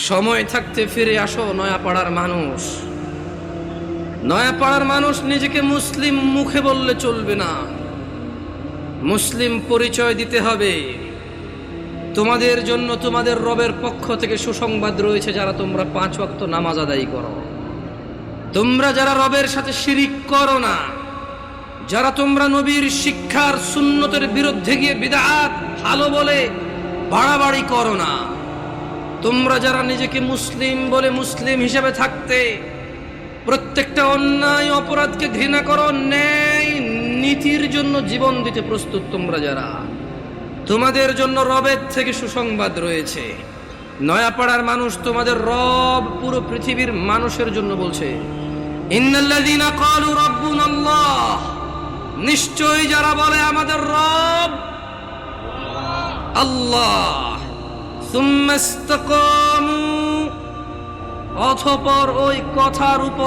সময় থাকতে ফিরে আসো নয়াপাড়ার মানুষ। নয়াপাড়ার মানুষ নিজেকে মুসলিম মুখে বললে চলবে না, মুসলিম পরিচয় দিতে হবে। তোমাদের জন্য তোমাদের রবের পক্ষ থেকে সুসংবাদ রয়েছে, যারা তোমরা 5 ওয়াক্ত নামাজ আদায় করো, তোমরা যারা রবের সাথে শিরিক করো না, যারা তোমরা নবীর শিক্ষার সুন্নতের বিরুদ্ধে গিয়ে বিদআত ভালো বলে বাড়াবাড়ি করো না, তোমরা যারা নিজেকে মুসলিম বলে মুসলিম হিসেবে থাকতে প্রত্যেকটা অন্যায় অপরাধকে ঘৃণা করো, ন্যায় নীতির জন্য জীবন দিতে প্রস্তুত, তোমরা যারা, তোমাদের জন্য রবের থেকে সুসংবাদ রয়েছে। নয়াপাড়ার মানুষ, তোমাদের রব পুরো পৃথিবীর মানুষের জন্য বলছে, ইন্নাল্লাযীনা ক্বালু রাব্বুনাল্লাহ, নিশ্চয়ই যারা বলে আমাদের রব আল্লাহ, সুম্মা ইসতাকামু, অতঃপর ওই কথার উপরে